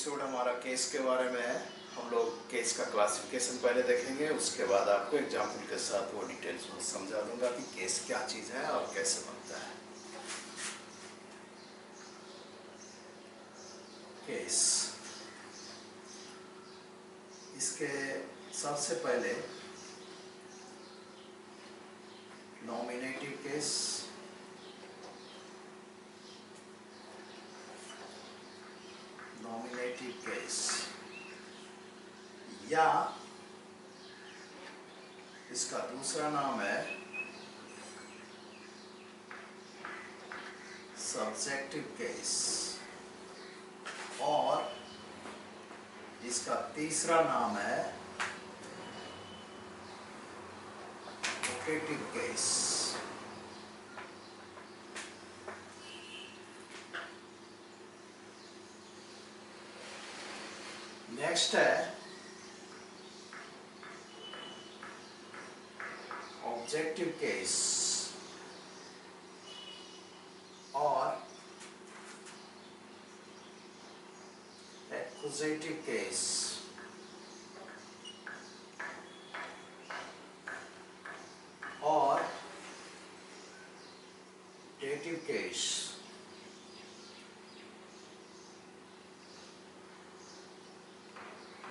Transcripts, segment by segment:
Episode हमारा case के बारे में है। हम लोग केस का क्लासिफिकेशन पहले देखेंगे, उसके बाद आपको एग्जाम्पल के साथ वो डिटेल्स में समझा दूंगा कि केस क्या चीज़ है और कैसे बनता है। केस, इसके सबसे पहले नॉमिनेटिव केस, या इसका दूसरा नाम है सब्जेक्टिव केस, और इसका तीसरा नाम है वोकेटिव केस। नेक्स्ट है ऑब्जेक्टिव केस और एक्यूजेटिव केस। और डेटिव केस।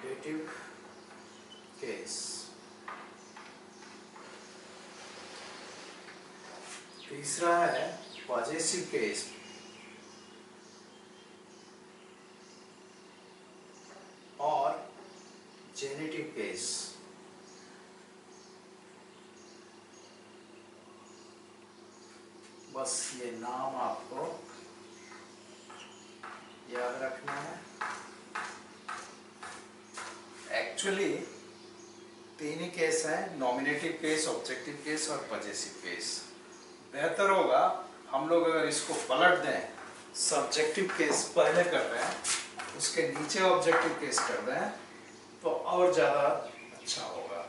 Dative case. तीसरा है पॉजेसिव केस और जेनेटिव केस। बस ये नाम आपको याद रखना है। एक्चुअली तीन ही केस हैं, नॉमिनेटिव केस, ऑब्जेक्टिव केस और पॉजेसिव केस। बेहतर होगा हम लोग अगर इसको पलट दें, सब्जेक्टिव केस पहले कर रहे हैं, उसके नीचे ऑब्जेक्टिव केस कर दें, तो और ज़्यादा अच्छा होगा।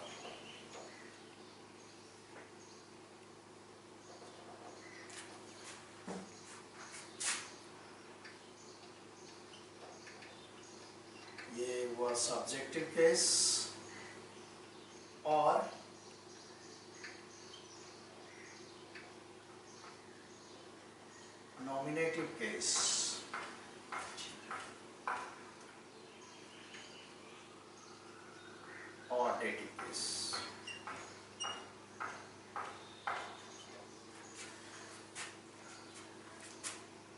ये हुआ सब्जेक्टिव केस और नॉमिनेटिव केस। और डेटिव केस।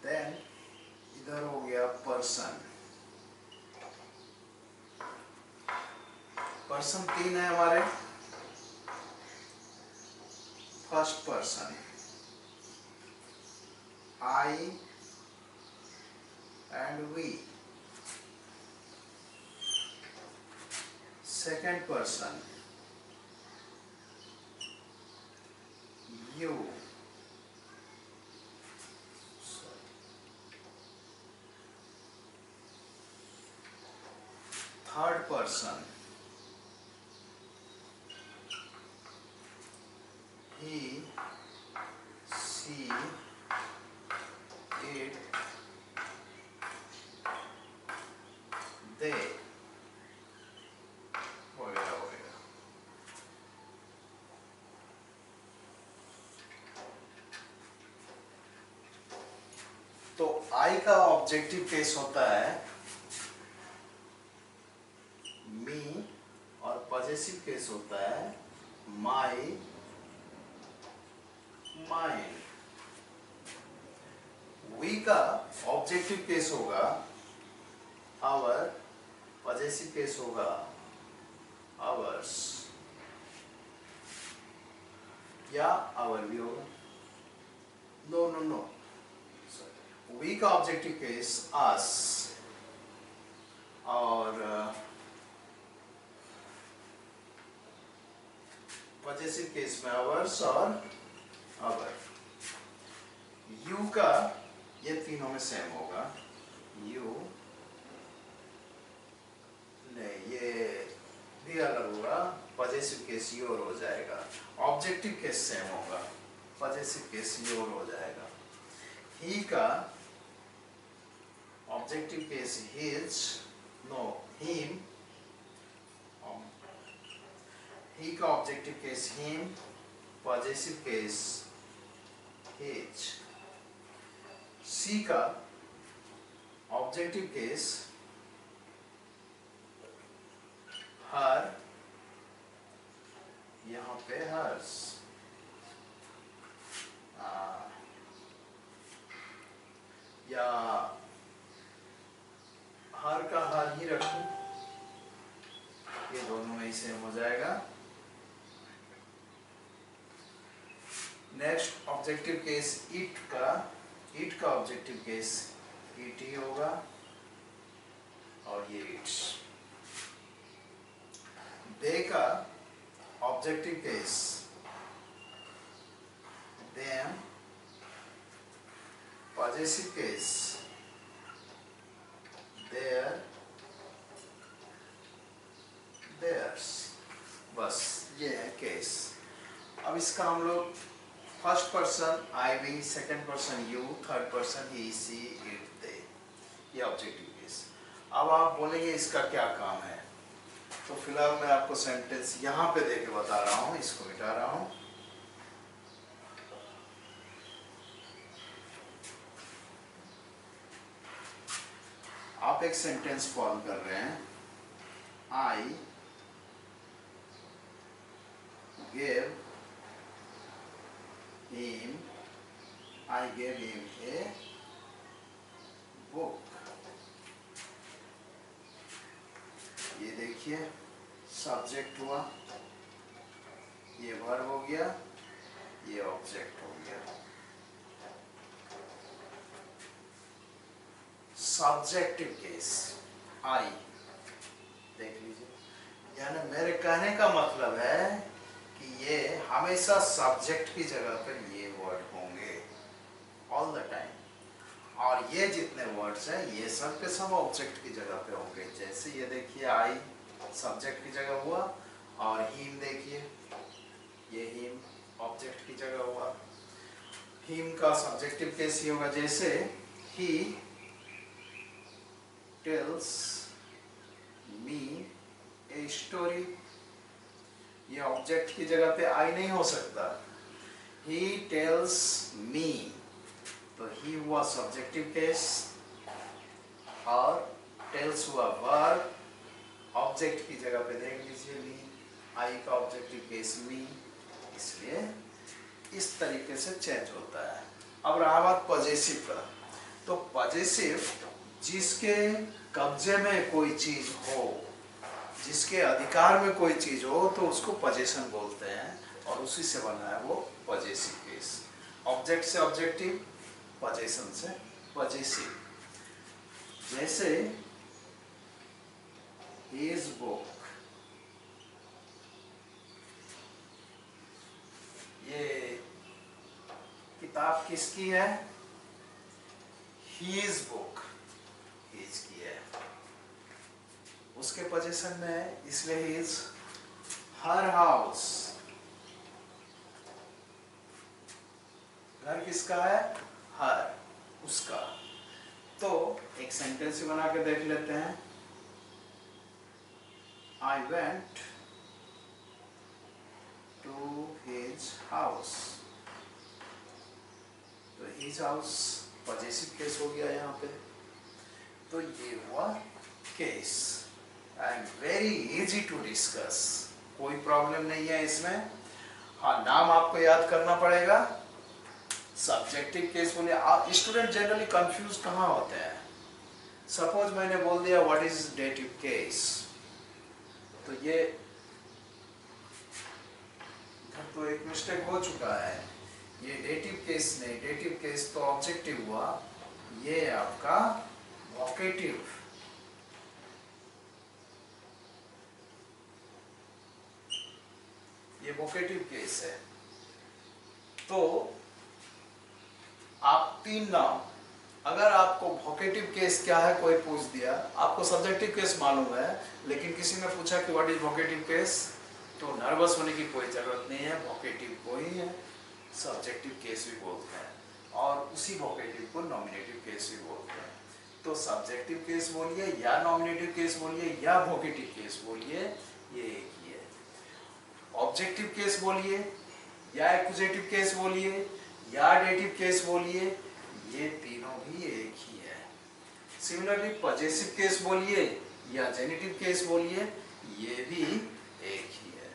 देन इधर हो गया पर्सन। पर्सन तीन है हमारे। First person I and we. Second person you. Third person he, she, it, they, वगैरह वगैरह। तो I का ऑब्जेक्टिव केस होता है मी और पॉजेसिव केस होता है माई, माइन। वी का ऑब्जेक्टिव केस होगा आवर, पॉजेसिव केस होगा आवर्स, या आवर भी होगा। नो नो नो, वी का ऑब्जेक्टिव केस अस और पॉजेसिव केस में आवर्स और आवर। यू का ये तीनों में सेम होगा। यू नहीं, ये भी अलग होगा। पॉजेसिव केस योर हो जाएगा। ऑब्जेक्टिव केस सेम होगा, पॉजेसिव केस योर हो जाएगा। ही का objective case his no him, he का objective case him, possessive case his. She का ऑब्जेक्टिव केस हर, यहाँ पे हर्स। या हर का हर ही रखूं, ये दोनों में ही सेम हो जाएगा। नेक्स्ट ऑब्जेक्टिव केस इट का ऑब्जेक्टिव केस इट ही होगा और ये इट्स। दे का objective case them, possessive case their, theirs. बस ये है केस। अब इसका हम लोग first person I we, second person you, third person he she it they, ये ऑब्जेक्टिव केस। अब आप बोलेंगे इसका क्या काम है, तो फिलहाल मैं आपको सेंटेंस यहाँ पे देके बता रहा हूँ, इसको मिटा रहा हूँ। आप एक सेंटेंस फॉलो कर रहे हैं, आई gave him a book। ये देखिए सब्जेक्ट हुआ, ये वर्ब हो गया, ये ऑब्जेक्ट हो गया। सब्जेक्टिव केस आई, देख लीजिए, यानी मेरे कहने का मतलब है कि ये हमेशा सब्जेक्ट की जगह पर ये वर्ड होंगे ऑल द टाइम, और ये जितने वर्ड्स हैं ये सब के सब ऑब्जेक्ट की जगह पे होंगे। जैसे ये देखिए आई सब्जेक्ट की जगह हुआ, और हिम देखिए ये हिम ऑब्जेक्ट की जगह हुआ। हिम का सब्जेक्टिव केस ही होगा, जैसे he tells me a story, ये ऑब्जेक्ट की जगह पे आई नहीं हो सकता। ही टेल्स मी, तो ही हुआ सब्जेक्टिव केस और टेल्स हुआ वर्ब, ऑब्जेक्ट की जगह पे देख लीजिए मी, आई का ऑब्जेक्टिव केस मी, इसलिए इस तरीके से चेंज होता है। अब रहा बात पॉजेसिव का, तो पॉजेसिव जिसके कब्जे में कोई चीज हो, जिसके अधिकार में कोई चीज हो, तो उसको पजेशन बोलते हैं, और उसी से बना है वो पजेसिव केस। ऑब्जेक्ट से ऑब्जेक्टिव, पजेशन से पजेसिव। जैसे हिज बुक, ये किताब किसकी है, हिज बुक, हिज की है, उसके पोजीशन में है, इसलिए हिज। हर हाउस, घर किसका है, हर, उसका। तो एक सेंटेंस बना के देख लेते हैं, I went to his house, तो हिज हाउस पॉजेसिव केस हो गया यहाँ पे। तो ये हुआ case, and very easy to discuss, कोई प्रॉब्लम नहीं है इसमें। हाँ, नाम आपको याद करना पड़ेगा। सब्जेक्टिव केस बोले, स्टूडेंट जनरली कंफ्यूज कहाँ होते हैं। सपोज मैंने बोल दिया व्हाट इज डेटिव केस, तो ये तो एक मिस्टेक हो चुका है, ये डेटिव केस नहीं, डेटिव केस तो ऑब्जेक्टिव हुआ, ये आपका वोकेटिव। ये वोकेटिव केस है। तो आप तीन नाम, अगर आपको वोकेटिव केस क्या है कोई पूछ दिया, आपको सब्जेक्टिव केस मालूम है, लेकिन किसी ने पूछा कि व्हाट इज वोकेटिव केस, तो नर्वस होने की कोई जरूरत नहीं है, वोकेटिव को ही है सब्जेक्टिव केस भी बोलते हैं, और उसी वोकेटिव को नॉमिनेटिव केस भी बोलते हैं। तो सब्जेक्टिव केस बोलिए या नॉमिनेटिव केस बोलिए या वोकेटिव केस बोलिए, ये एक ही है। ऑब्जेक्टिव केस बोलिए या एक्यूजेटिव केस बोलिए या डेटिव केस बोलिए, ये तीनों भी एक ही है। सिमिलरली पजेसिव केस बोलिए या जेनिटिव केस बोलिए, ये भी एक ही है।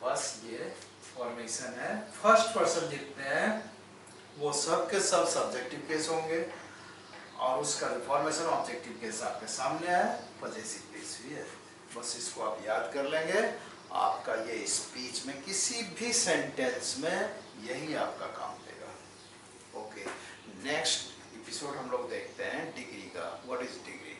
बस ये फॉर्मेशन है। फर्स्ट पर्सन जितने हैं वो सब के सब सब्जेक्टिव केस होंगे और उसका फॉर्मेशन ऑब्जेक्टिव केस आपके सामने है, पजेसिव केस भी है। बस इसको आप याद कर लेंगे, आपका ये स्पीच में किसी भी सेंटेंस में यही आपका काम देगा। ओके, नेक्स्ट एपिसोड हम लोग देखते हैं डिग्री का। What is degree?